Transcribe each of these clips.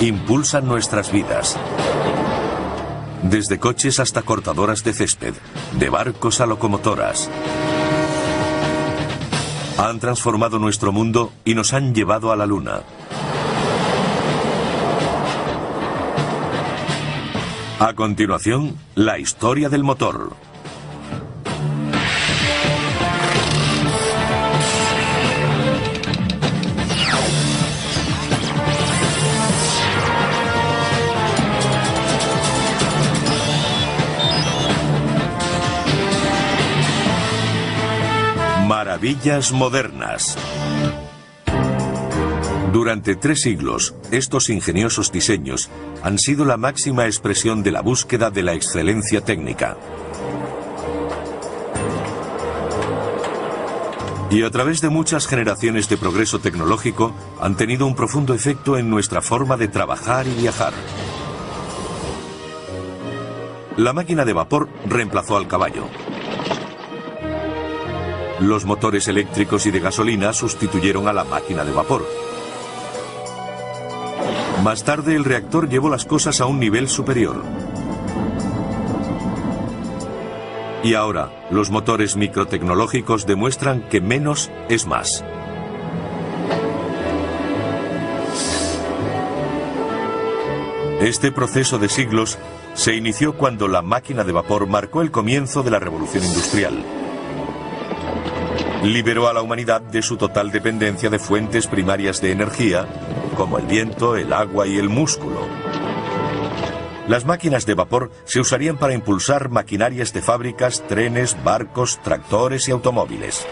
Impulsan nuestras vidas. Desde coches hasta cortadoras de césped, de barcos a locomotoras. Han transformado nuestro mundo y nos han llevado a la Luna. A continuación, la historia del motor. Maravillas modernas. Durante 3 siglos, estos ingeniosos diseños han sido la máxima expresión de la búsqueda de la excelencia técnica. Y a través de muchas generaciones de progreso tecnológico, han tenido un profundo efecto en nuestra forma de trabajar y viajar. La máquina de vapor reemplazó al caballo. Los motores eléctricos y de gasolina sustituyeron a la máquina de vapor. Más tarde, el reactor llevó las cosas a un nivel superior. Y ahora, los motores microtecnológicos demuestran que menos es más. Este proceso de siglos se inició cuando la máquina de vapor marcó el comienzo de la revolución industrial. Liberó a la humanidad de su total dependencia de fuentes primarias de energía, como el viento, el agua y el músculo. Las máquinas de vapor se usarían para impulsar maquinarias de fábricas, trenes, barcos, tractores y automóviles.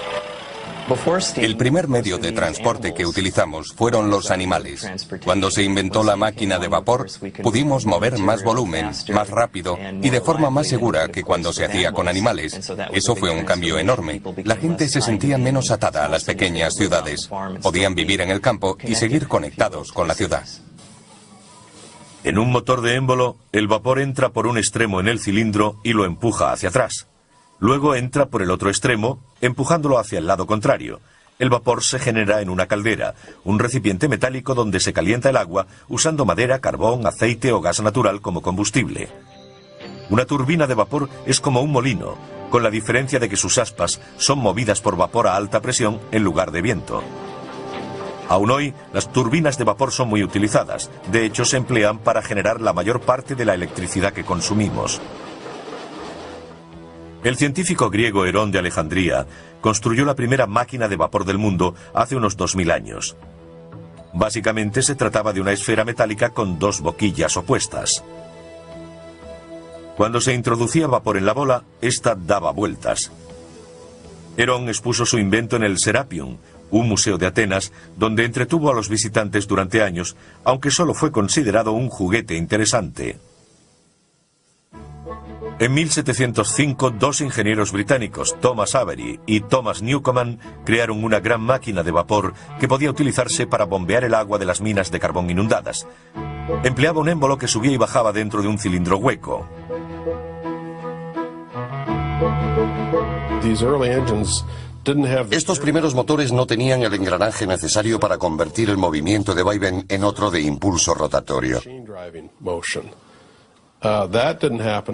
El primer medio de transporte que utilizamos fueron los animales. Cuando se inventó la máquina de vapor, pudimos mover más volumen, más rápido y de forma más segura que cuando se hacía con animales. Eso fue un cambio enorme. La gente se sentía menos atada a las pequeñas ciudades. Podían vivir en el campo y seguir conectados con la ciudad. En un motor de émbolo, el vapor entra por un extremo en el cilindro y lo empuja hacia atrás. Luego entra por el otro extremo, empujándolo hacia el lado contrario. El vapor se genera en una caldera, un recipiente metálico donde se calienta el agua usando madera, carbón, aceite o gas natural como combustible. Una turbina de vapor es como un molino, con la diferencia de que sus aspas son movidas por vapor a alta presión en lugar de viento. Aún hoy, las turbinas de vapor son muy utilizadas. De hecho, se emplean para generar la mayor parte de la electricidad que consumimos. El científico griego Herón de Alejandría construyó la primera máquina de vapor del mundo hace unos 2000 años. Básicamente se trataba de una esfera metálica con 2 boquillas opuestas. Cuando se introducía vapor en la bola, ésta daba vueltas. Herón expuso su invento en el Serapion, un museo de Atenas, donde entretuvo a los visitantes durante años, aunque solo fue considerado un juguete interesante. En 1705, 2 ingenieros británicos, Thomas Avery y Thomas Newcomen, crearon una gran máquina de vapor que podía utilizarse para bombear el agua de las minas de carbón inundadas. Empleaba un émbolo que subía y bajaba dentro de un cilindro hueco. Estos primeros motores no tenían el engranaje necesario para convertir el movimiento de vaivén en otro de impulso rotatorio.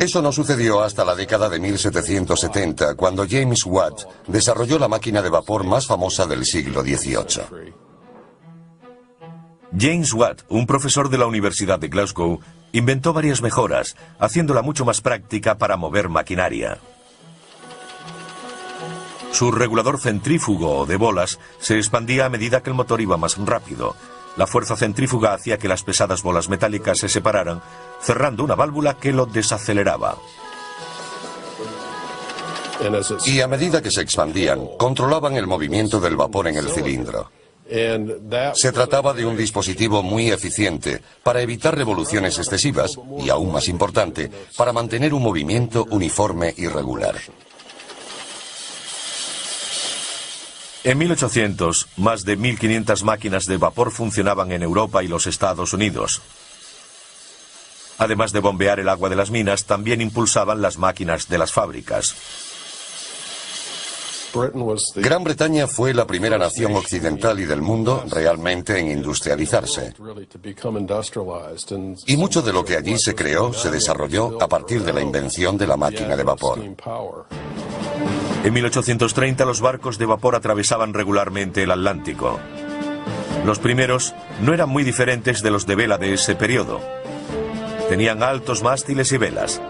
Eso no sucedió hasta la década de 1770, cuando James Watt desarrolló la máquina de vapor más famosa del siglo XVIII. James Watt, un profesor de la Universidad de Glasgow, inventó varias mejoras, haciéndola mucho más práctica para mover maquinaria. Su regulador centrífugo o de bolas se expandía a medida que el motor iba más rápido. La fuerza centrífuga hacía que las pesadas bolas metálicas se separaran, cerrando una válvula que lo desaceleraba. Y a medida que se expandían, controlaban el movimiento del vapor en el cilindro. Se trataba de un dispositivo muy eficiente para evitar revoluciones excesivas y, aún más importante, para mantener un movimiento uniforme y regular. En 1800, más de 1.500 máquinas de vapor funcionaban en Europa y los Estados Unidos. Además de bombear el agua de las minas, también impulsaban las máquinas de las fábricas. Gran Bretaña fue la primera nación occidental y del mundo realmente en industrializarse. Y mucho de lo que allí se creó se desarrolló a partir de la invención de la máquina de vapor. En 1830 los barcos de vapor atravesaban regularmente el Atlántico. Los primeros no eran muy diferentes de los de vela de ese periodo. Tenían altos mástiles y velas,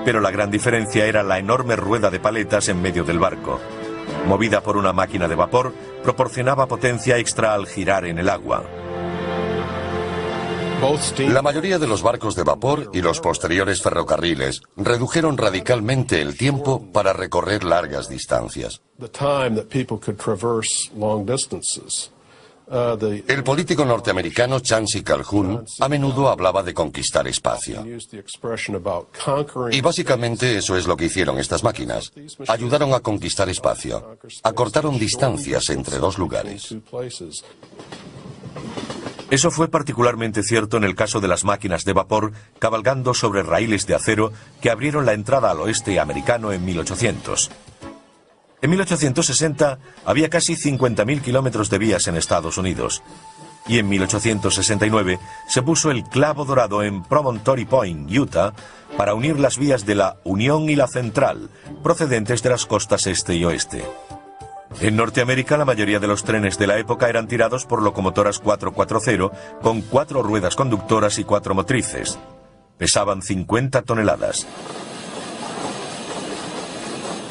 pero la gran diferencia era la enorme rueda de paletas en medio del barco. Movida por una máquina de vapor, proporcionaba potencia extra al girar en el agua. La mayoría de los barcos de vapor y los posteriores ferrocarriles redujeron radicalmente el tiempo para recorrer largas distancias. El político norteamericano Chancellor Calhoun a menudo hablaba de conquistar espacio. Y básicamente eso es lo que hicieron estas máquinas. Ayudaron a conquistar espacio. Acortaron distancias entre dos lugares. Eso fue particularmente cierto en el caso de las máquinas de vapor cabalgando sobre raíles de acero que abrieron la entrada al oeste americano en 1800. En 1860 había casi 50.000 kilómetros de vías en Estados Unidos. Y en 1869 se puso el clavo dorado en Promontory Point, Utah, para unir las vías de la Unión y la Central, procedentes de las costas este y oeste. En Norteamérica la mayoría de los trenes de la época eran tirados por locomotoras 440 con 4 ruedas conductoras y 4 motrices. Pesaban 50 toneladas.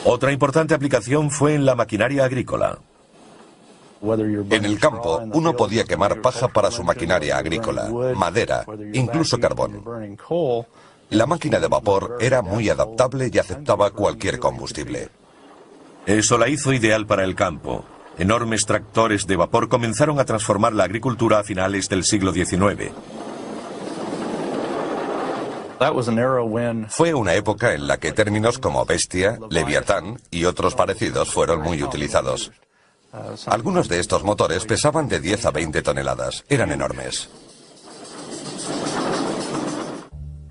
Otra importante aplicación fue en la maquinaria agrícola. En el campo, uno podía quemar paja para su maquinaria agrícola, madera, incluso carbón. La máquina de vapor era muy adaptable y aceptaba cualquier combustible. Eso la hizo ideal para el campo. Enormes tractores de vapor comenzaron a transformar la agricultura a finales del siglo XIX. Fue una época en la que términos como bestia, leviatán y otros parecidos fueron muy utilizados. Algunos de estos motores pesaban de 10 a 20 toneladas. Eran enormes.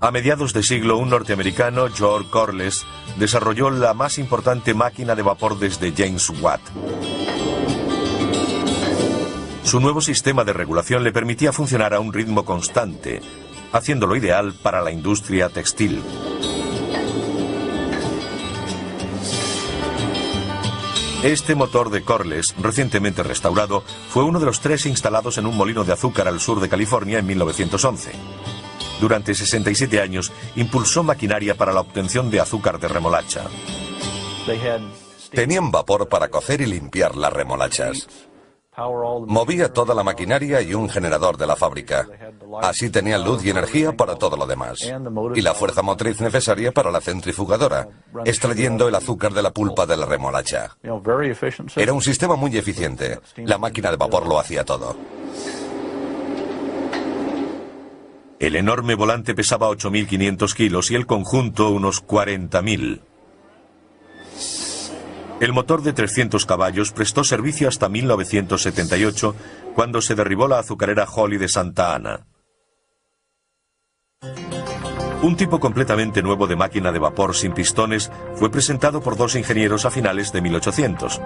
A mediados de siglo, un norteamericano, George Corliss, desarrolló la más importante máquina de vapor desde James Watt. Su nuevo sistema de regulación le permitía funcionar a un ritmo constante, haciéndolo ideal para la industria textil. Este motor de Corliss, recientemente restaurado, fue uno de los 3 instalados en un molino de azúcar al sur de California en 1911. Durante 67 años, impulsó maquinaria para la obtención de azúcar de remolacha. Tenían vapor para cocer y limpiar las remolachas. Movía toda la maquinaria y un generador de la fábrica. Así tenían luz y energía para todo lo demás. Y la fuerza motriz necesaria para la centrifugadora, extrayendo el azúcar de la pulpa de la remolacha. Era un sistema muy eficiente. La máquina de vapor lo hacía todo. El enorme volante pesaba 8.500 kilos y el conjunto unos 40.000. El motor de 300 caballos prestó servicio hasta 1978, cuando se derribó la azucarera Holly de Santa Ana. Un tipo completamente nuevo de máquina de vapor sin pistones fue presentado por 2 ingenieros a finales de 1800.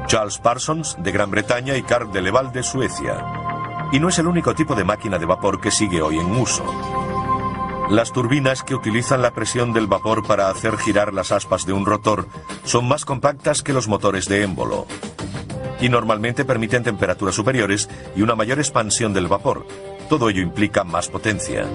Charles Parsons, de Gran Bretaña, y Carl de Leval, de Suecia. Y no es el único tipo de máquina de vapor que sigue hoy en uso. Las turbinas que utilizan la presión del vapor para hacer girar las aspas de un rotor son más compactas que los motores de émbolo y normalmente permiten temperaturas superiores y una mayor expansión del vapor. Todo ello implica más potencia.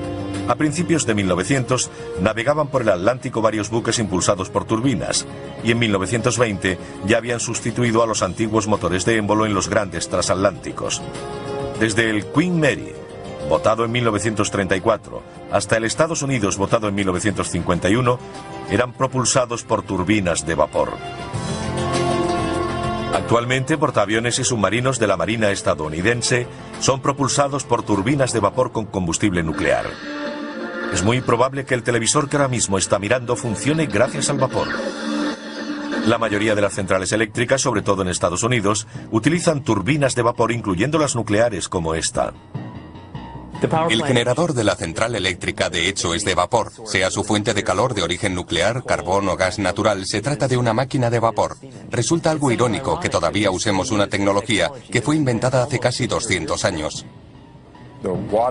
A principios de 1900 navegaban por el Atlántico varios buques impulsados por turbinas y en 1920 ya habían sustituido a los antiguos motores de émbolo en los grandes transatlánticos. Desde el Queen Mary, votado en 1934, hasta el Estados Unidos, votado en 1951, eran propulsados por turbinas de vapor. Actualmente, portaaviones y submarinos de la Marina estadounidense son propulsados por turbinas de vapor con combustible nuclear. Es muy probable que el televisor que ahora mismo está mirando funcione gracias al vapor. La mayoría de las centrales eléctricas, sobre todo en Estados Unidos, utilizan turbinas de vapor, incluyendo las nucleares como esta. El generador de la central eléctrica de hecho es de vapor, sea su fuente de calor de origen nuclear, carbón o gas natural, se trata de una máquina de vapor. Resulta algo irónico que todavía usemos una tecnología que fue inventada hace casi 200 años.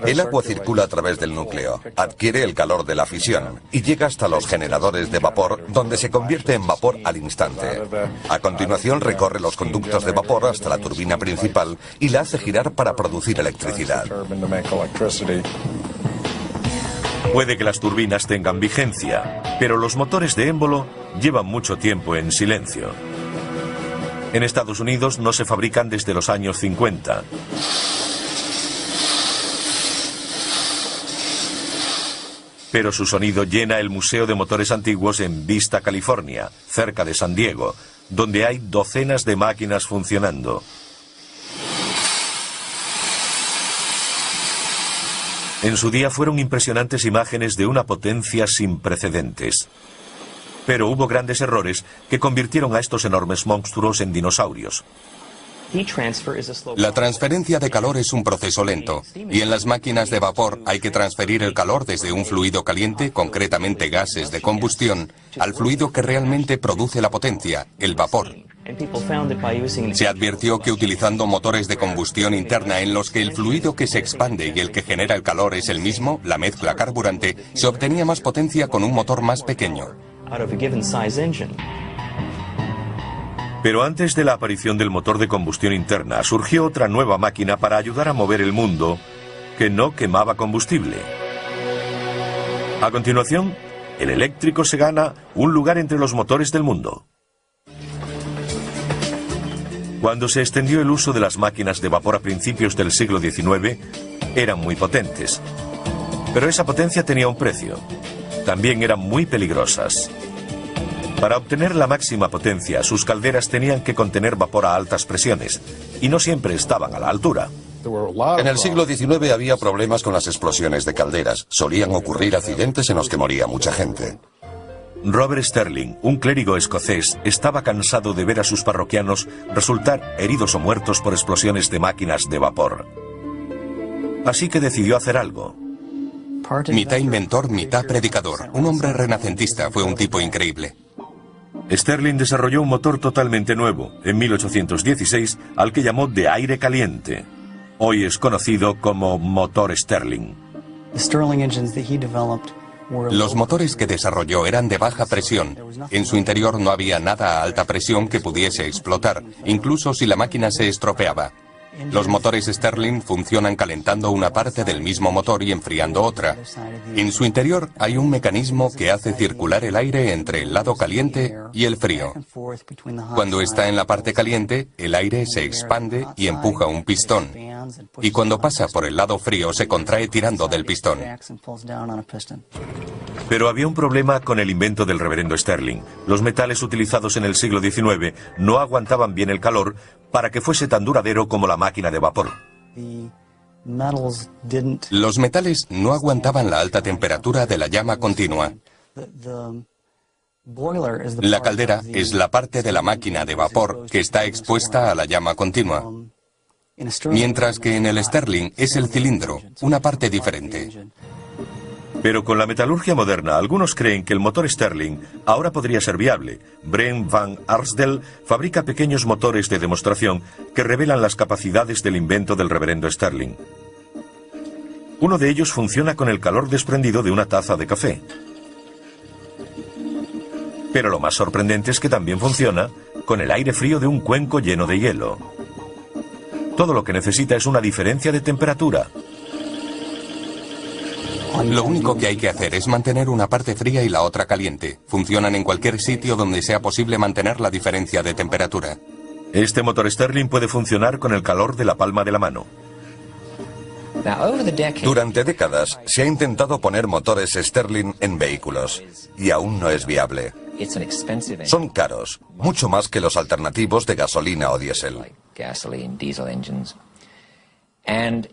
El agua circula a través del núcleo, adquiere el calor de la fisión y llega hasta los generadores de vapor, donde se convierte en vapor al instante. A continuación recorre los conductos de vapor hasta la turbina principal y la hace girar para producir electricidad. Puede que las turbinas tengan vigencia, pero los motores de émbolo llevan mucho tiempo en silencio. En Estados Unidos no se fabrican desde los años 50. Pero su sonido llena el Museo de Motores Antiguos en Vista, California, cerca de San Diego, donde hay docenas de máquinas funcionando. En su día fueron impresionantes imágenes de una potencia sin precedentes. Pero hubo grandes errores que convirtieron a estos enormes monstruos en dinosaurios. La transferencia de calor es un proceso lento, y en las máquinas de vapor hay que transferir el calor desde un fluido caliente, concretamente gases de combustión, al fluido que realmente produce la potencia, el vapor. Se advirtió que utilizando motores de combustión interna en los que el fluido que se expande y el que genera el calor es el mismo, la mezcla carburante, se obtenía más potencia con un motor más pequeño. Pero antes de la aparición del motor de combustión interna, surgió otra nueva máquina para ayudar a mover el mundo que no quemaba combustible. A continuación, el eléctrico se gana un lugar entre los motores del mundo. Cuando se extendió el uso de las máquinas de vapor a principios del siglo XIX, eran muy potentes. Pero esa potencia tenía un precio. También eran muy peligrosas. Para obtener la máxima potencia, sus calderas tenían que contener vapor a altas presiones, y no siempre estaban a la altura. En el siglo XIX había problemas con las explosiones de calderas. Solían ocurrir accidentes en los que moría mucha gente. Robert Sterling, un clérigo escocés, estaba cansado de ver a sus parroquianos resultar heridos o muertos por explosiones de máquinas de vapor. Así que decidió hacer algo. Mitad inventor, mitad predicador. Un hombre renacentista, fue un tipo increíble. Sterling desarrolló un motor totalmente nuevo, en 1816, al que llamó de aire caliente. Hoy es conocido como motor Sterling. Los motores que desarrolló eran de baja presión. En su interior no había nada a alta presión que pudiese explotar, incluso si la máquina se estropeaba. Los motores Sterling funcionan calentando una parte del mismo motor y enfriando otra. En su interior hay un mecanismo que hace circular el aire entre el lado caliente y el frío. Cuando está en la parte caliente, el aire se expande y empuja un pistón. Y cuando pasa por el lado frío, se contrae tirando del pistón. Pero había un problema con el invento del reverendo Sterling. Los metales utilizados en el siglo XIX no aguantaban bien el calor para que fuese tan duradero como la máquina de vapor. Los metales no aguantaban la alta temperatura de la llama continua. La caldera es la parte de la máquina de vapor que está expuesta a la llama continua, mientras que en el Sterling es el cilindro, una parte diferente. Pero con la metalurgia moderna, algunos creen que el motor Sterling ahora podría ser viable. Brent van Arsdell fabrica pequeños motores de demostración que revelan las capacidades del invento del reverendo Sterling. Uno de ellos funciona con el calor desprendido de una taza de café. Pero lo más sorprendente es que también funciona con el aire frío de un cuenco lleno de hielo. Todo lo que necesita es una diferencia de temperatura. Lo único que hay que hacer es mantener una parte fría y la otra caliente. Funcionan en cualquier sitio donde sea posible mantener la diferencia de temperatura. Este motor Sterling puede funcionar con el calor de la palma de la mano. Durante décadas se ha intentado poner motores Sterling en vehículos y aún no es viable. Son caros, mucho más que los alternativos de gasolina o diésel.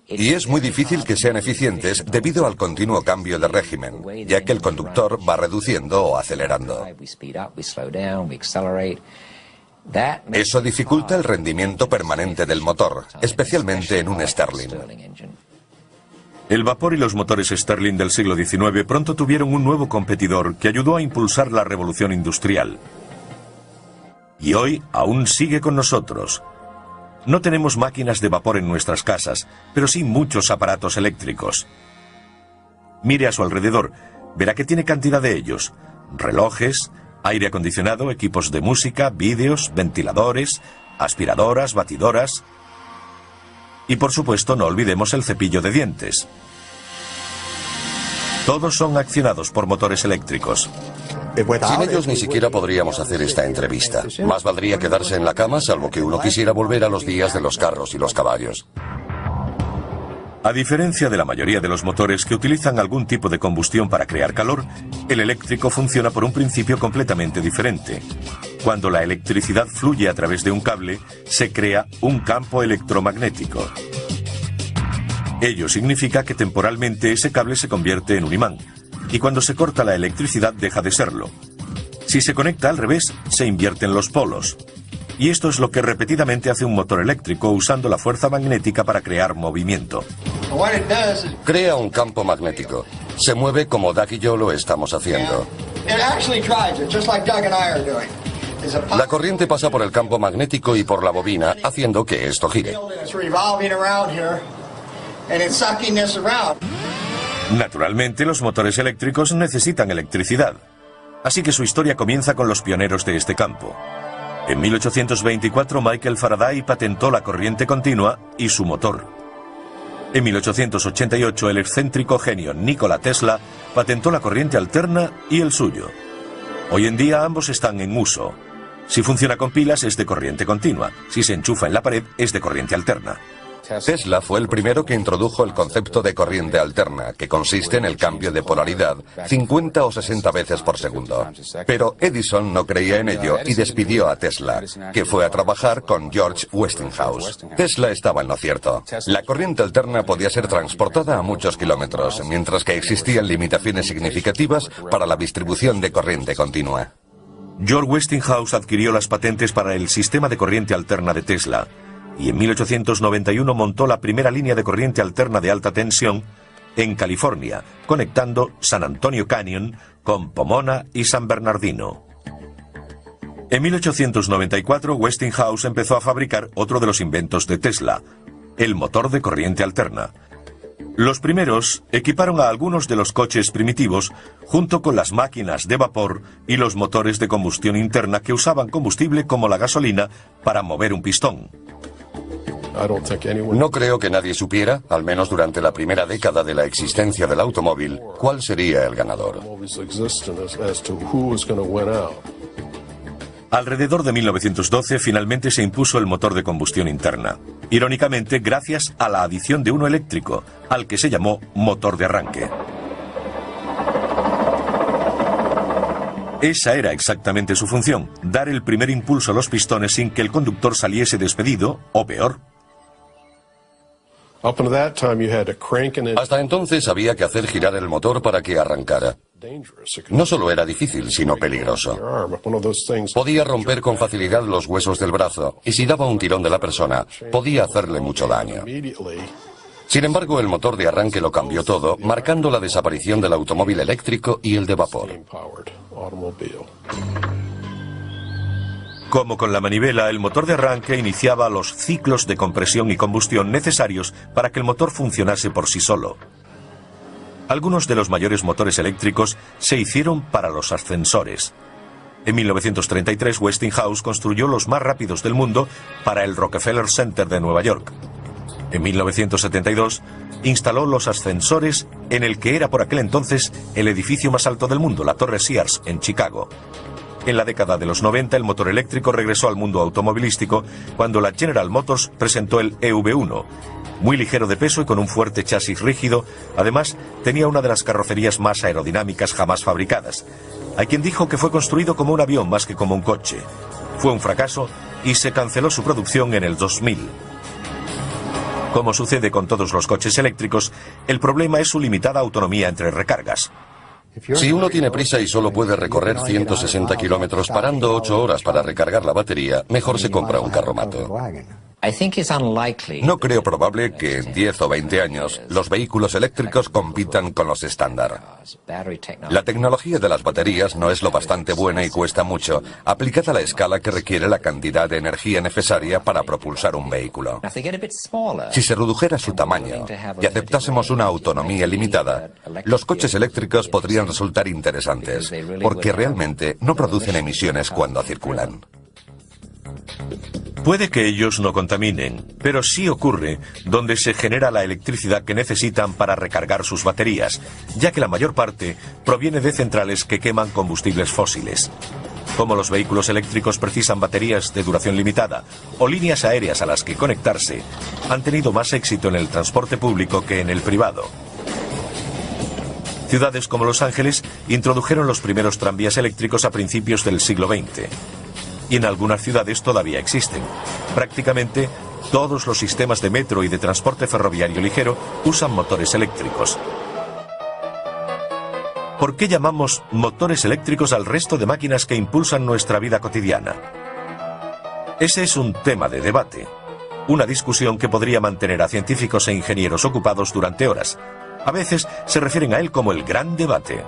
Y es muy difícil que sean eficientes debido al continuo cambio de régimen, ya que el conductor va reduciendo o acelerando. Eso dificulta el rendimiento permanente del motor, especialmente en un Sterling. El vapor y los motores Stirling del siglo XIX pronto tuvieron un nuevo competidor que ayudó a impulsar la revolución industrial. Y hoy aún sigue con nosotros. No tenemos máquinas de vapor en nuestras casas, pero sí muchos aparatos eléctricos. Mire a su alrededor, verá que tiene cantidad de ellos. Relojes, aire acondicionado, equipos de música, vídeos, ventiladores, aspiradoras, batidoras. Y por supuesto no olvidemos el cepillo de dientes. Todos son accionados por motores eléctricos. Sin ellos ni siquiera podríamos hacer esta entrevista. Más valdría quedarse en la cama, salvo que uno quisiera volver a los días de los carros y los caballos. A diferencia de la mayoría de los motores que utilizan algún tipo de combustión para crear calor, el eléctrico funciona por un principio completamente diferente. Cuando la electricidad fluye a través de un cable, se crea un campo electromagnético. Ello significa que temporalmente ese cable se convierte en un imán, y cuando se corta la electricidad deja de serlo. Si se conecta al revés, se invierten los polos. Y esto es lo que repetidamente hace un motor eléctrico usando la fuerza magnética para crear movimiento. Crea un campo magnético. Se mueve como Doug y yo lo estamos haciendo. La corriente pasa por el campo magnético y por la bobina, haciendo que esto gire. Naturalmente, los motores eléctricos necesitan electricidad. Así que su historia comienza con los pioneros de este campo. En 1824, Michael Faraday patentó la corriente continua y su motor. En 1888, el excéntrico genio Nikola Tesla patentó la corriente alterna y el suyo. Hoy en día ambos están en uso. Si funciona con pilas es de corriente continua, si se enchufa en la pared es de corriente alterna. Tesla fue el primero que introdujo el concepto de corriente alterna, que consiste en el cambio de polaridad 50 o 60 veces por segundo. Pero Edison no creía en ello y despidió a Tesla, que fue a trabajar con George Westinghouse. Tesla estaba en lo cierto. La corriente alterna podía ser transportada a muchos kilómetros, mientras que existían limitaciones significativas para la distribución de corriente continua. George Westinghouse adquirió las patentes para el sistema de corriente alterna de Tesla, y en 1891 montó la primera línea de corriente alterna de alta tensión en California, conectando San Antonio Canyon con Pomona y San Bernardino. En 1894, Westinghouse empezó a fabricar otro de los inventos de Tesla, el motor de corriente alterna. Los primeros equiparon a algunos de los coches primitivos junto con las máquinas de vapor y los motores de combustión interna que usaban combustible como la gasolina para mover un pistón. No creo que nadie supiera, al menos durante la primera década de la existencia del automóvil, cuál sería el ganador. Alrededor de 1912 finalmente se impuso el motor de combustión interna. Irónicamente, gracias a la adición de uno eléctrico, al que se llamó motor de arranque. Esa era exactamente su función, dar el primer impulso a los pistones sin que el conductor saliese despedido, o peor. Hasta entonces había que hacer girar el motor para que arrancara. No solo era difícil, sino peligroso. Podía romper con facilidad los huesos del brazo, y si daba un tirón de la persona, podía hacerle mucho daño. Sin embargo, el motor de arranque lo cambió todo, marcando la desaparición del automóvil eléctrico y el de vapor. Como con la manivela, el motor de arranque iniciaba los ciclos de compresión y combustión necesarios para que el motor funcionase por sí solo. Algunos de los mayores motores eléctricos se hicieron para los ascensores. En 1933, Westinghouse construyó los más rápidos del mundo para el Rockefeller Center de Nueva York. En 1972, instaló los ascensores en el que era por aquel entonces el edificio más alto del mundo, la Torre Sears, en Chicago. En la década de los 90, el motor eléctrico regresó al mundo automovilístico cuando la General Motors presentó el EV1. Muy ligero de peso y con un fuerte chasis rígido, además tenía una de las carrocerías más aerodinámicas jamás fabricadas. Hay quien dijo que fue construido como un avión más que como un coche. Fue un fracaso y se canceló su producción en el 2000. Como sucede con todos los coches eléctricos, el problema es su limitada autonomía entre recargas. Si uno tiene prisa y solo puede recorrer 160 kilómetros parando 8 horas para recargar la batería, mejor se compra un carromato. No creo probable que en 10 o 20 años los vehículos eléctricos compitan con los estándar. La tecnología de las baterías no es lo bastante buena y cuesta mucho, aplicada a la escala que requiere la cantidad de energía necesaria para propulsar un vehículo. Si se redujera su tamaño y aceptásemos una autonomía limitada, los coches eléctricos podrían resultar interesantes, porque realmente no producen emisiones cuando circulan. Puede que ellos no contaminen, pero sí ocurre donde se genera la electricidad que necesitan para recargar sus baterías, ya que la mayor parte proviene de centrales que queman combustibles fósiles. Como los vehículos eléctricos precisan baterías de duración limitada o líneas aéreas a las que conectarse, han tenido más éxito en el transporte público que en el privado. Ciudades como Los Ángeles introdujeron los primeros tranvías eléctricos a principios del siglo XX. Y en algunas ciudades todavía existen. Prácticamente todos los sistemas de metro y de transporte ferroviario ligero usan motores eléctricos. ¿Por qué llamamos motores eléctricos al resto de máquinas que impulsan nuestra vida cotidiana? Ese es un tema de debate, una discusión que podría mantener a científicos e ingenieros ocupados durante horas. A veces se refieren a él como el gran debate.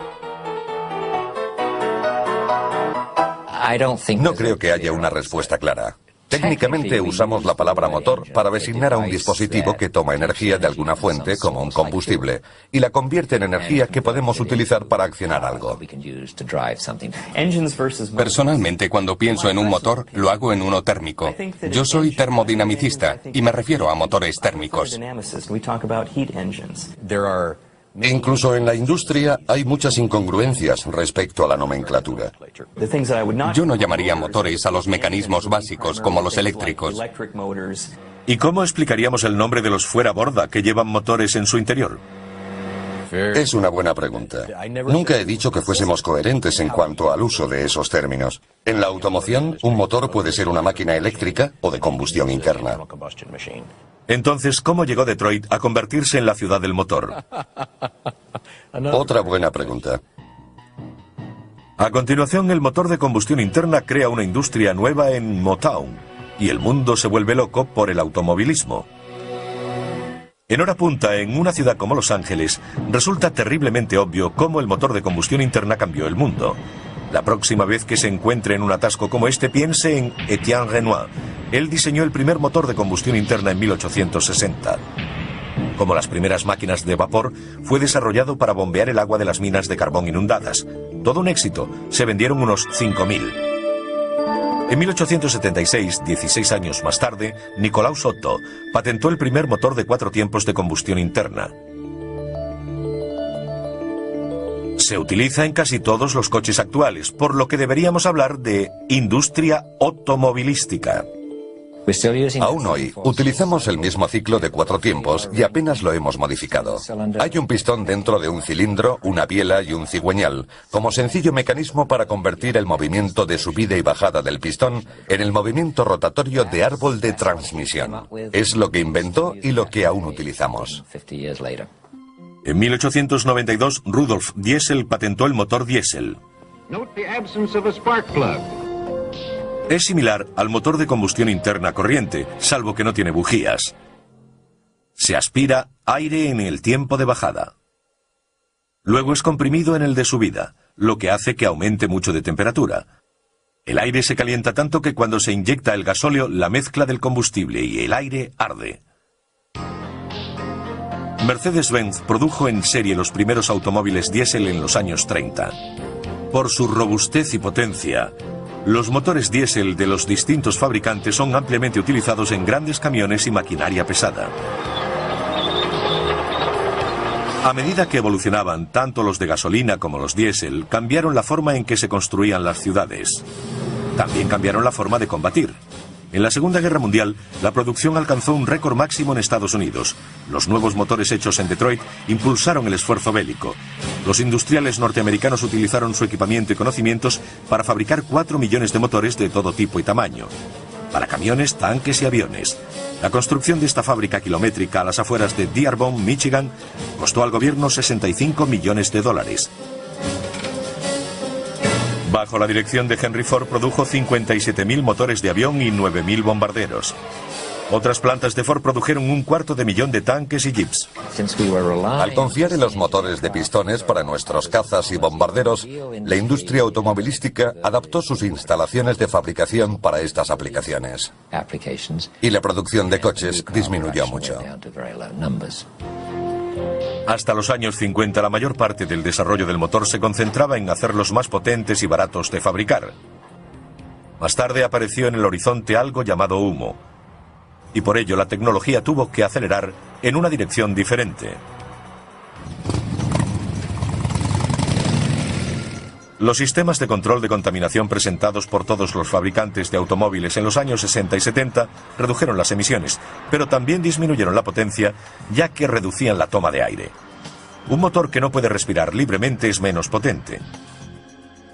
No creo que haya una respuesta clara. Técnicamente usamos la palabra motor para designar a un dispositivo que toma energía de alguna fuente, como un combustible, y la convierte en energía que podemos utilizar para accionar algo. Personalmente, cuando pienso en un motor, lo hago en uno térmico. Yo soy termodinamicista y me refiero a motores térmicos. Incluso en la industria hay muchas incongruencias respecto a la nomenclatura. Yo no llamaría motores a los mecanismos básicos como los eléctricos. ¿Y cómo explicaríamos el nombre de los fuera borda que llevan motores en su interior? Es una buena pregunta. Nunca he dicho que fuésemos coherentes en cuanto al uso de esos términos. En la automoción, un motor puede ser una máquina eléctrica o de combustión interna. Entonces, ¿cómo llegó Detroit a convertirse en la ciudad del motor? Otra buena pregunta. A continuación, el motor de combustión interna crea una industria nueva en Motown, y el mundo se vuelve loco por el automovilismo. En hora punta, en una ciudad como Los Ángeles, resulta terriblemente obvio cómo el motor de combustión interna cambió el mundo. La próxima vez que se encuentre en un atasco como este, piense en Etienne Renoir. Él diseñó el primer motor de combustión interna en 1860. Como las primeras máquinas de vapor, fue desarrollado para bombear el agua de las minas de carbón inundadas. Todo un éxito, se vendieron unos 5.000. En 1876, 16 años más tarde, Nicolaus Otto patentó el primer motor de 4 tiempos de combustión interna. Se utiliza en casi todos los coches actuales, por lo que deberíamos hablar de industria automovilística. Aún hoy, utilizamos el mismo ciclo de 4 tiempos y apenas lo hemos modificado. Hay un pistón dentro de un cilindro, una biela y un cigüeñal, como sencillo mecanismo para convertir el movimiento de subida y bajada del pistón en el movimiento rotatorio de árbol de transmisión. Es lo que inventó y lo que aún utilizamos. En 1892, Rudolf Diesel patentó el motor diésel. Es similar al motor de combustión interna corriente, salvo que no tiene bujías. Se aspira aire en el tiempo de bajada. Luego es comprimido en el de subida, lo que hace que aumente mucho de temperatura. El aire se calienta tanto que cuando se inyecta el gasóleo, la mezcla del combustible y el aire arde. Mercedes-Benz produjo en serie los primeros automóviles diésel en los años 30. Por su robustez y potencia, los motores diésel de los distintos fabricantes son ampliamente utilizados en grandes camiones y maquinaria pesada. A medida que evolucionaban, tanto los de gasolina como los diésel cambiaron la forma en que se construían las ciudades. También cambiaron la forma de combatir. En la Segunda Guerra Mundial, la producción alcanzó un récord máximo en Estados Unidos. Los nuevos motores hechos en Detroit impulsaron el esfuerzo bélico. Los industriales norteamericanos utilizaron su equipamiento y conocimientos para fabricar 4 millones de motores de todo tipo y tamaño, para camiones, tanques y aviones. La construcción de esta fábrica kilométrica a las afueras de Dearborn, Michigan, costó al gobierno $65 millones. Bajo la dirección de Henry Ford produjo 57.000 motores de avión y 9.000 bombarderos. Otras plantas de Ford produjeron 250.000 de tanques y jeeps. Al confiar en los motores de pistones para nuestros cazas y bombarderos, la industria automovilística adaptó sus instalaciones de fabricación para estas aplicaciones. Y la producción de coches disminuyó mucho. Hasta los años 50, la mayor parte del desarrollo del motor se concentraba en hacerlos más potentes y baratos de fabricar. Más tarde apareció en el horizonte algo llamado humo, y por ello la tecnología tuvo que acelerar en una dirección diferente. Los sistemas de control de contaminación presentados por todos los fabricantes de automóviles en los años 60 y 70 redujeron las emisiones, pero también disminuyeron la potencia, ya que reducían la toma de aire. Un motor que no puede respirar libremente es menos potente.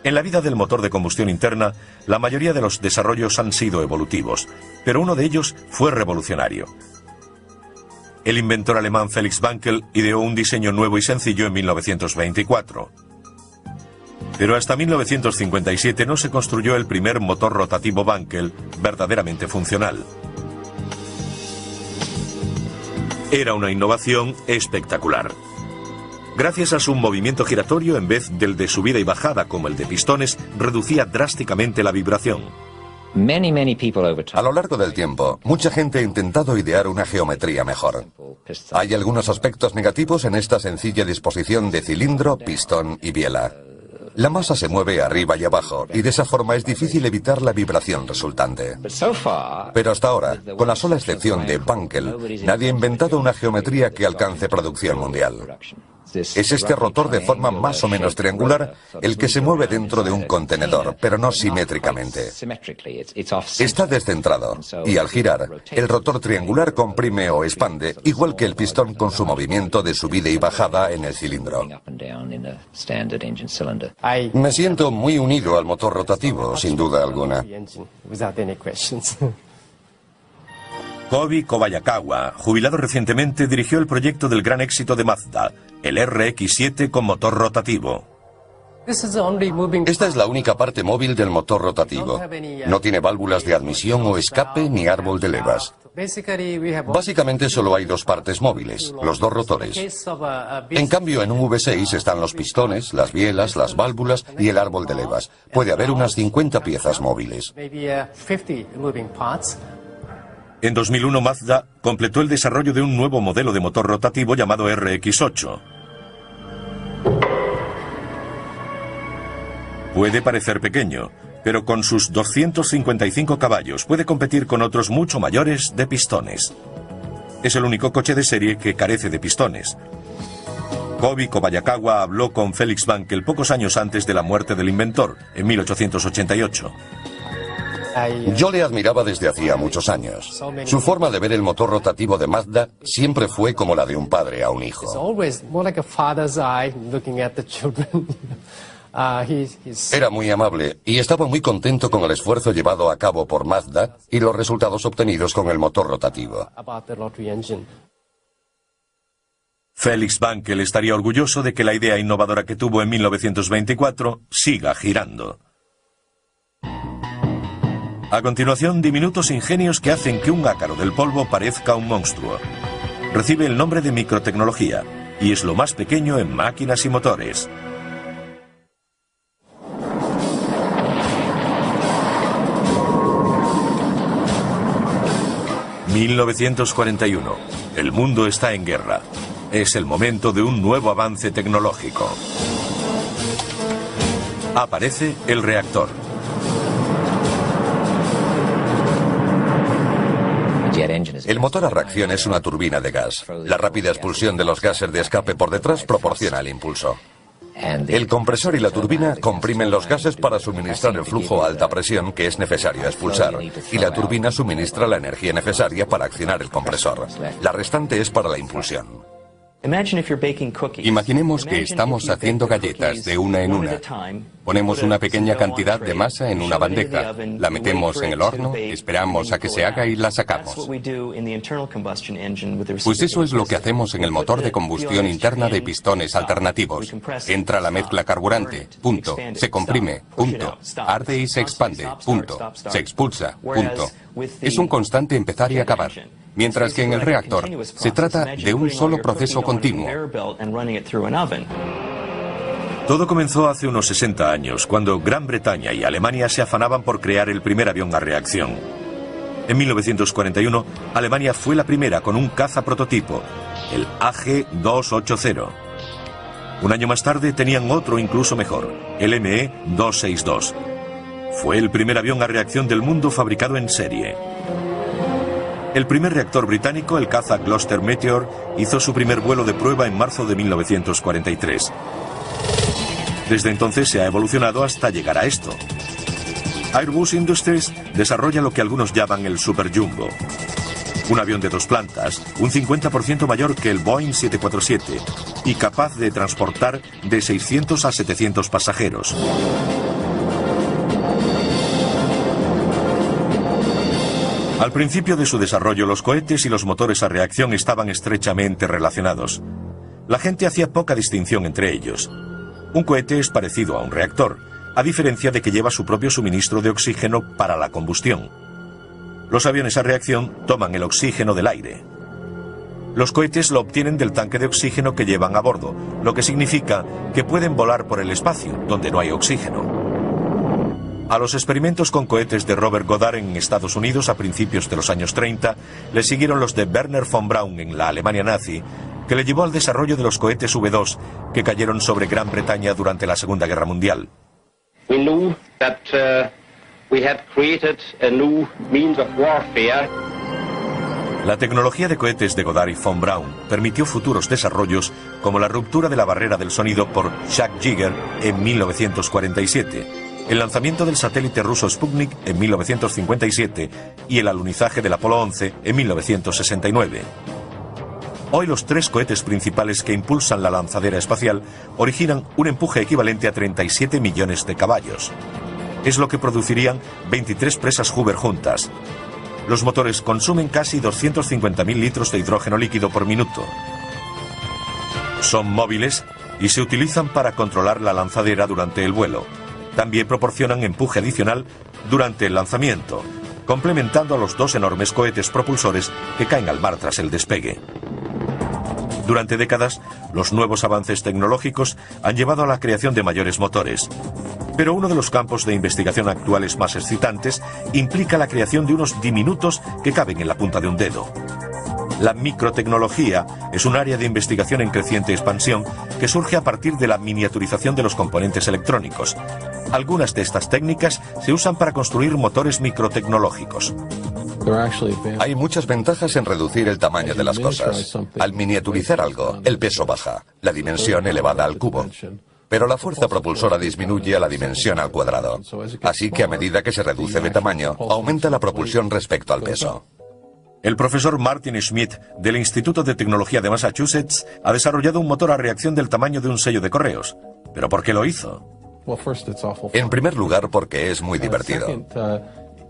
En la vida del motor de combustión interna, la mayoría de los desarrollos han sido evolutivos, pero uno de ellos fue revolucionario. El inventor alemán Felix Wankel ideó un diseño nuevo y sencillo en 1924. Pero hasta 1957 no se construyó el primer motor rotativo Wankel verdaderamente funcional. Era una innovación espectacular. Gracias a su movimiento giratorio, en vez del de subida y bajada como el de pistones, reducía drásticamente la vibración. A lo largo del tiempo, mucha gente ha intentado idear una geometría mejor. Hay algunos aspectos negativos en esta sencilla disposición de cilindro, pistón y biela. La masa se mueve arriba y abajo, y de esa forma es difícil evitar la vibración resultante. Pero hasta ahora, con la sola excepción de Wankel, nadie ha inventado una geometría que alcance producción mundial. Es este rotor de forma más o menos triangular el que se mueve dentro de un contenedor, pero no simétricamente. Está descentrado, y al girar, el rotor triangular comprime o expande, igual que el pistón con su movimiento de subida y bajada en el cilindro. Me siento muy unido al motor rotativo, sin duda alguna. Kobi Kobayakawa, jubilado recientemente, dirigió el proyecto del gran éxito de Mazda, el RX-7 con motor rotativo. Esta es la única parte móvil del motor rotativo. No tiene válvulas de admisión o escape ni árbol de levas. Básicamente solo hay dos partes móviles, los dos rotores. En cambio, en un V6 están los pistones, las bielas, las válvulas y el árbol de levas. Puede haber unas 50 piezas móviles. En 2001, Mazda completó el desarrollo de un nuevo modelo de motor rotativo llamado RX-8. Puede parecer pequeño, pero con sus 255 caballos puede competir con otros mucho mayores de pistones. Es el único coche de serie que carece de pistones. Kobi Kobayakawa habló con Felix Wankel pocos años antes de la muerte del inventor, en 1888. Yo le admiraba desde hacía muchos años. Su forma de ver el motor rotativo de Mazda siempre fue como la de un padre a un hijo. Era muy amable y estaba muy contento con el esfuerzo llevado a cabo por Mazda y los resultados obtenidos con el motor rotativo. Felix Wankel estaría orgulloso de que la idea innovadora que tuvo en 1924 siga girando. A continuación, diminutos ingenios que hacen que un ácaro del polvo parezca un monstruo. Recibe el nombre de microtecnología y es lo más pequeño en máquinas y motores. ...1941... El mundo está en guerra. Es el momento de un nuevo avance tecnológico. Aparece el reactor. El motor a reacción es una turbina de gas. La rápida expulsión de los gases de escape por detrás proporciona el impulso. El compresor y la turbina comprimen los gases para suministrar el flujo a alta presión que es necesario expulsar, y la turbina suministra la energía necesaria para accionar el compresor. La restante es para la impulsión. Imaginemos que estamos haciendo galletas de una en una. Ponemos una pequeña cantidad de masa en una bandeja, la metemos en el horno, esperamos a que se haga y la sacamos. Pues eso es lo que hacemos en el motor de combustión interna de pistones alternativos. Entra la mezcla carburante, punto. Se comprime, punto. Arde y se expande, punto. Se expulsa, punto. Es un constante empezar y acabar. Mientras que en el reactor se trata de un solo proceso continuo. Todo comenzó hace unos 60 años, cuando Gran Bretaña y Alemania se afanaban por crear el primer avión a reacción. En 1941, Alemania fue la primera con un caza prototipo, el AG-280. Un año más tarde tenían otro incluso mejor, el ME-262. Fue el primer avión a reacción del mundo fabricado en serie. El primer reactor británico, el caza Gloster Meteor, hizo su primer vuelo de prueba en marzo de 1943. Desde entonces se ha evolucionado hasta llegar a esto. Airbus Industries desarrolla lo que algunos llaman el Super Jumbo. Un avión de 2 plantas, un 50% mayor que el Boeing 747 y capaz de transportar de 600 a 700 pasajeros. Al principio de su desarrollo, los cohetes y los motores a reacción estaban estrechamente relacionados. La gente hacía poca distinción entre ellos. Un cohete es parecido a un reactor, a diferencia de que lleva su propio suministro de oxígeno para la combustión. Los aviones a reacción toman el oxígeno del aire. Los cohetes lo obtienen del tanque de oxígeno que llevan a bordo, lo que significa que pueden volar por el espacio, donde no hay oxígeno. A los experimentos con cohetes de Robert Goddard en Estados Unidos a principios de los años 30, le siguieron los de Werner von Braun en la Alemania nazi, que le llevó al desarrollo de los cohetes V2 que cayeron sobre Gran Bretaña durante la Segunda Guerra Mundial. La tecnología de cohetes de Goddard y von Braun permitió futuros desarrollos como la ruptura de la barrera del sonido por Chuck Yeager en 1947, el lanzamiento del satélite ruso Sputnik en 1957 y el alunizaje del Apolo 11 en 1969. Hoy los 3 cohetes principales que impulsan la lanzadera espacial originan un empuje equivalente a 37 millones de caballos. Es lo que producirían 23 presas Hoover juntas. Los motores consumen casi 250.000 litros de hidrógeno líquido por minuto. Son móviles y se utilizan para controlar la lanzadera durante el vuelo. También proporcionan empuje adicional durante el lanzamiento, complementando a los 2 enormes cohetes propulsores que caen al mar tras el despegue. Durante décadas, los nuevos avances tecnológicos han llevado a la creación de mayores motores. Pero uno de los campos de investigación actuales más excitantes implica la creación de unos diminutos que caben en la punta de un dedo. La microtecnología es un área de investigación en creciente expansión que surge a partir de la miniaturización de los componentes electrónicos. Algunas de estas técnicas se usan para construir motores microtecnológicos. Hay muchas ventajas en reducir el tamaño de las cosas. Al miniaturizar algo, el peso baja, la dimensión elevada al cubo. Pero la fuerza propulsora disminuye a la dimensión al cuadrado. Así que a medida que se reduce de tamaño, aumenta la propulsión respecto al peso. El profesor Martin Schmidt del Instituto de Tecnología de Massachusetts ha desarrollado un motor a reacción del tamaño de un sello de correos. ¿Pero por qué lo hizo? En primer lugar, porque es muy divertido.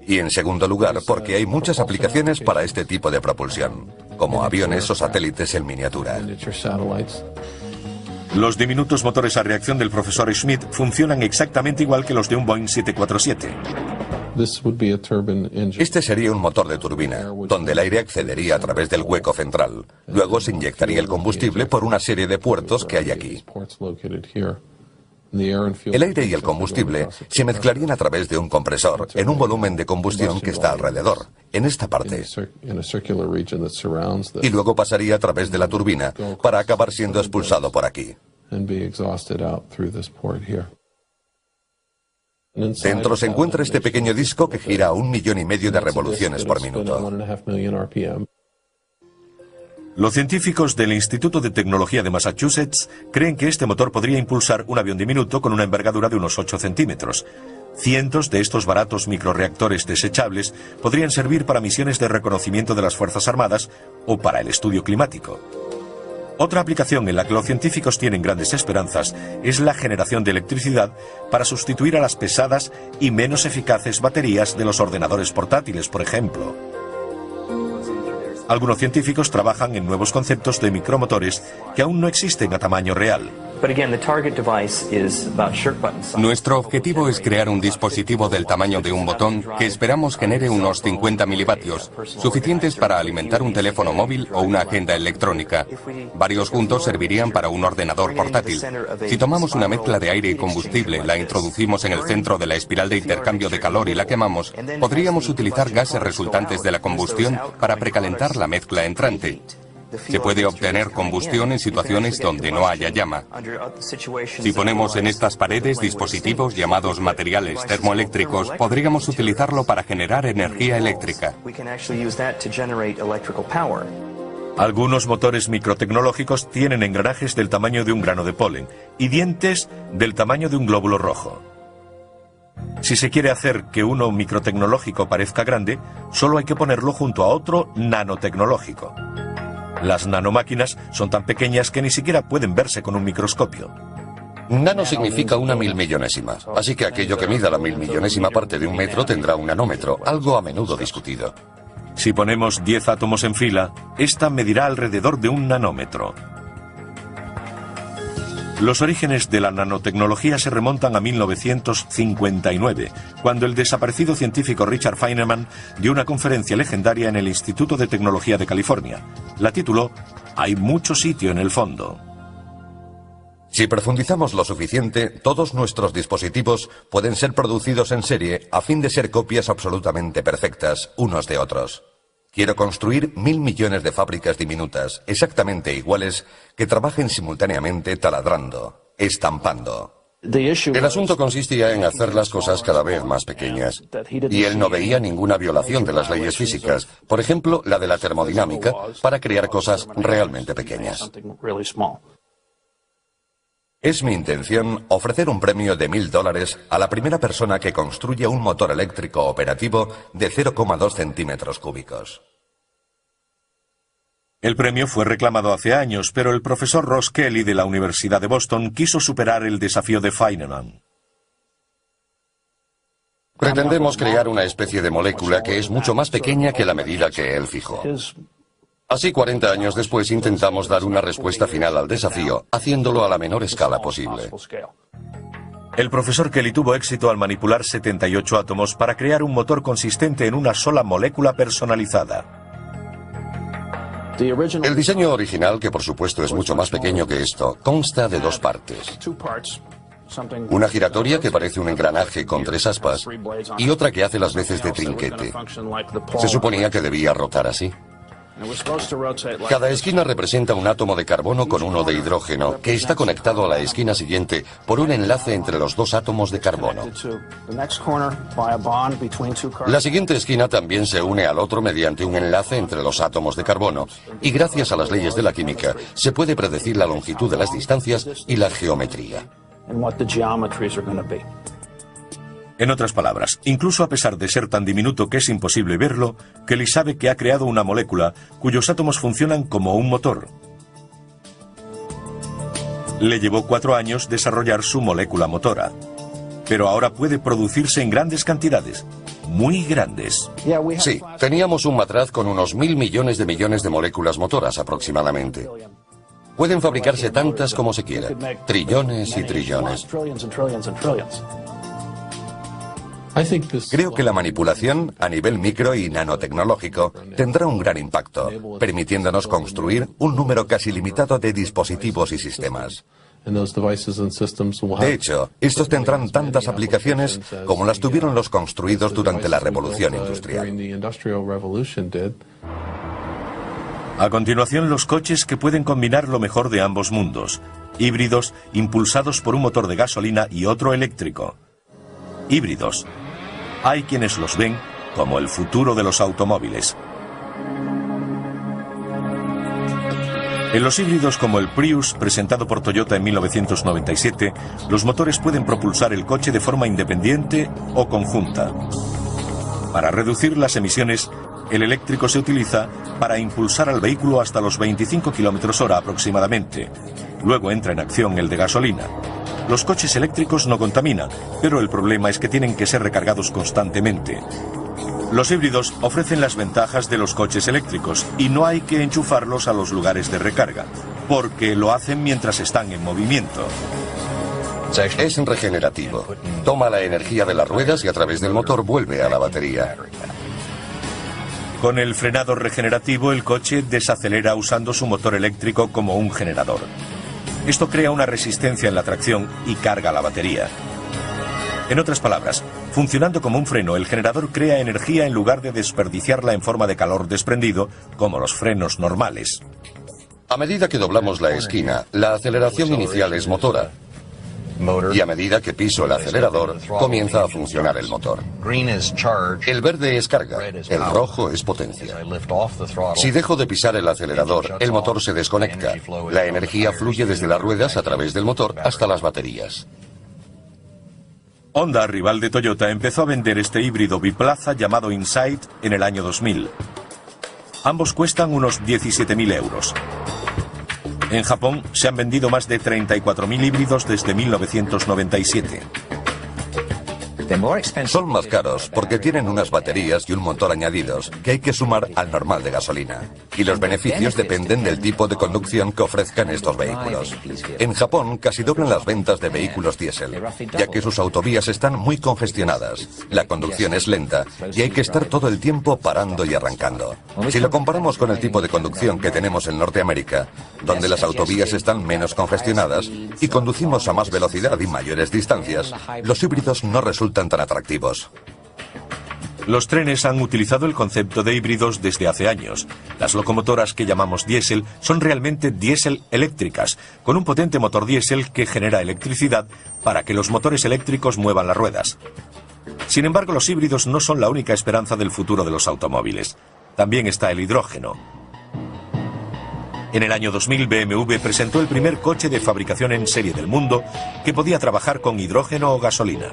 Y en segundo lugar, porque hay muchas aplicaciones para este tipo de propulsión, como aviones o satélites en miniatura. Los diminutos motores a reacción del profesor Schmidt funcionan exactamente igual que los de un Boeing 747. Este sería un motor de turbina, donde el aire accedería a través del hueco central. Luego se inyectaría el combustible por una serie de puertos que hay aquí. El aire y el combustible se mezclarían a través de un compresor en un volumen de combustión que está alrededor, en esta parte. Y luego pasaría a través de la turbina para acabar siendo expulsado por aquí. Dentro se encuentra este pequeño disco que gira a 1,5 millones de revoluciones por minuto. Los científicos del Instituto de Tecnología de Massachusetts creen que este motor podría impulsar un avión diminuto con una envergadura de unos 8 centímetros. Cientos de estos baratos microreactores desechables podrían servir para misiones de reconocimiento de las Fuerzas Armadas o para el estudio climático. Otra aplicación en la que los científicos tienen grandes esperanzas es la generación de electricidad para sustituir a las pesadas y menos eficaces baterías de los ordenadores portátiles, por ejemplo. Algunos científicos trabajan en nuevos conceptos de micromotores que aún no existen a tamaño real. Nuestro objetivo es crear un dispositivo del tamaño de un botón que esperamos genere unos 50 milivatios, suficientes para alimentar un teléfono móvil o una agenda electrónica. Varios juntos servirían para un ordenador portátil. Si tomamos una mezcla de aire y combustible, la introducimos en el centro de la espiral de intercambio de calor y la quemamos, podríamos utilizar gases resultantes de la combustión para precalentar la mezcla entrante. Se puede obtener combustión en situaciones donde no haya llama. Si ponemos en estas paredes dispositivos llamados materiales termoeléctricos, podríamos utilizarlo para generar energía eléctrica. Algunos motores microtecnológicos tienen engranajes del tamaño de un grano de polen y dientes del tamaño de un glóbulo rojo. Si se quiere hacer que uno microtecnológico parezca grande, solo hay que ponerlo junto a otro nanotecnológico. Las nanomáquinas son tan pequeñas que ni siquiera pueden verse con un microscopio. Nano significa una milmillonésima, así que aquello que mida la milmillonésima parte de un metro tendrá un nanómetro, algo a menudo discutido. Si ponemos 10 átomos en fila, esta medirá alrededor de un nanómetro. Los orígenes de la nanotecnología se remontan a 1959, cuando el desaparecido científico Richard Feynman dio una conferencia legendaria en el Instituto de Tecnología de California. La tituló «Hay mucho sitio en el fondo». Si profundizamos lo suficiente, todos nuestros dispositivos pueden ser producidos en serie a fin de ser copias absolutamente perfectas unos de otros. Quiero construir 1000 millones de fábricas diminutas, exactamente iguales, que trabajen simultáneamente taladrando, estampando. El asunto consistía en hacer las cosas cada vez más pequeñas. Y él no veía ninguna violación de las leyes físicas, por ejemplo, la de la termodinámica, para crear cosas realmente pequeñas. Es mi intención ofrecer un premio de $1000 a la primera persona que construya un motor eléctrico operativo de 0,2 centímetros cúbicos. El premio fue reclamado hace años, pero el profesor Ross Kelly de la Universidad de Boston quiso superar el desafío de Feynman. Pretendemos crear una especie de molécula que es mucho más pequeña que la medida que él fijó. Así, 40 años después, intentamos dar una respuesta final al desafío, haciéndolo a la menor escala posible. El profesor Kelly tuvo éxito al manipular 78 átomos para crear un motor consistente en una sola molécula personalizada. El diseño original, que por supuesto es mucho más pequeño que esto, consta de dos partes. Una giratoria que parece un engranaje con 3 aspas y otra que hace las veces de trinquete. Se suponía que debía rotar así. Cada esquina representa un átomo de carbono con uno de hidrógeno, que está conectado a la esquina siguiente por un enlace entre los 2 átomos de carbono. La siguiente esquina también se une al otro mediante un enlace entre los átomos de carbono, y gracias a las leyes de la química se puede predecir la longitud de las distancias y la geometría. En otras palabras, incluso a pesar de ser tan diminuto que es imposible verlo, Kelly sabe que ha creado una molécula cuyos átomos funcionan como un motor. Le llevó 4 años desarrollar su molécula motora, pero ahora puede producirse en grandes cantidades, muy grandes. Sí, teníamos un matraz con unos 1000 millones de moléculas motoras aproximadamente. Pueden fabricarse tantas como se quiera, trillones y trillones. Creo que la manipulación a nivel micro y nanotecnológico tendrá un gran impacto, permitiéndonos construir un número casi limitado de dispositivos y sistemas. De hecho, estos tendrán tantas aplicaciones como las tuvieron los construidos durante la Revolución Industrial. A continuación, los coches que pueden combinar lo mejor de ambos mundos, híbridos impulsados por un motor de gasolina y otro eléctrico. Híbridos. Hay quienes los ven como el futuro de los automóviles. En los híbridos como el Prius, presentado por Toyota en 1997, los motores pueden propulsar el coche de forma independiente o conjunta. Para reducir las emisiones, el eléctrico se utiliza para impulsar al vehículo hasta los 25 km/h aproximadamente. Luego entra en acción el de gasolina. Los coches eléctricos no contaminan, pero el problema es que tienen que ser recargados constantemente. Los híbridos ofrecen las ventajas de los coches eléctricos y no hay que enchufarlos a los lugares de recarga, porque lo hacen mientras están en movimiento. Es regenerativo. Toma la energía de las ruedas y a través del motor vuelve a la batería. Con el frenado regenerativo, el coche desacelera usando su motor eléctrico como un generador. Esto crea una resistencia en la tracción y carga la batería. En otras palabras, funcionando como un freno, el generador crea energía en lugar de desperdiciarla en forma de calor desprendido, como los frenos normales. A medida que doblamos la esquina, la aceleración inicial es motora. Y a medida que piso el acelerador, comienza a funcionar el motor. El verde es carga, el rojo es potencia. Si dejo de pisar el acelerador, el motor se desconecta. La energía fluye desde las ruedas a través del motor hasta las baterías. Honda, rival de Toyota, empezó a vender este híbrido biplaza llamado Insight en el año 2000. Ambos cuestan unos 17.000 euros. En Japón se han vendido más de 34.000 híbridos desde 1997. Son más caros porque tienen unas baterías y un motor añadidos que hay que sumar al normal de gasolina. Y los beneficios dependen del tipo de conducción que ofrezcan estos vehículos. En Japón casi doblan las ventas de vehículos diésel, ya que sus autovías están muy congestionadas. La conducción es lenta y hay que estar todo el tiempo parando y arrancando. Si lo comparamos con el tipo de conducción que tenemos en Norteamérica, donde las autovías están menos congestionadas y conducimos a más velocidad y mayores distancias, los híbridos no resultan tan atractivos. Los trenes han utilizado el concepto de híbridos desde hace años. Las locomotoras que llamamos diésel son realmente diésel eléctricas, con un potente motor diésel que genera electricidad para que los motores eléctricos muevan las ruedas. Sin embargo, los híbridos no son la única esperanza del futuro de los automóviles. También está el hidrógeno. En el año 2000, BMW presentó el primer coche de fabricación en serie del mundo que podía trabajar con hidrógeno o gasolina.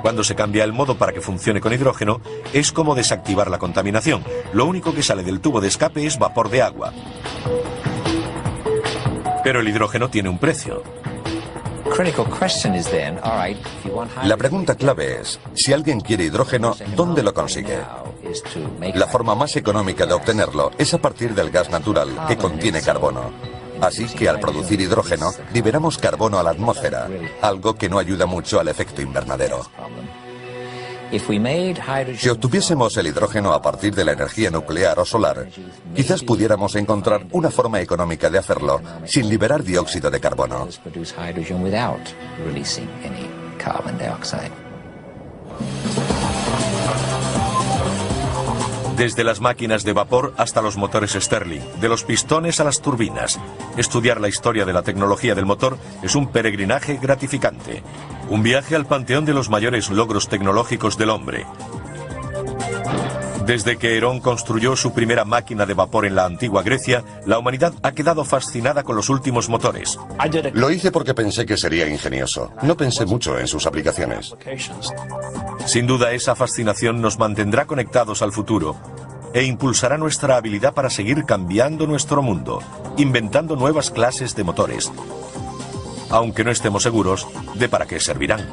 Cuando se cambia el modo para que funcione con hidrógeno, es como desactivar la contaminación. Lo único que sale del tubo de escape es vapor de agua. Pero el hidrógeno tiene un precio. La pregunta clave es, si alguien quiere hidrógeno, ¿dónde lo consigue? La forma más económica de obtenerlo es a partir del gas natural, que contiene carbono. Así que al producir hidrógeno, liberamos carbono a la atmósfera, algo que no ayuda mucho al efecto invernadero. Si obtuviésemos el hidrógeno a partir de la energía nuclear o solar, quizás pudiéramos encontrar una forma económica de hacerlo sin liberar dióxido de carbono. Desde las máquinas de vapor hasta los motores Stirling, de los pistones a las turbinas. Estudiar la historia de la tecnología del motor es un peregrinaje gratificante. Un viaje al panteón de los mayores logros tecnológicos del hombre. Desde que Herón construyó su primera máquina de vapor en la antigua Grecia, la humanidad ha quedado fascinada con los últimos motores. Lo hice porque pensé que sería ingenioso. No pensé mucho en sus aplicaciones. Sin duda, esa fascinación nos mantendrá conectados al futuro e impulsará nuestra habilidad para seguir cambiando nuestro mundo, inventando nuevas clases de motores, aunque no estemos seguros de para qué servirán.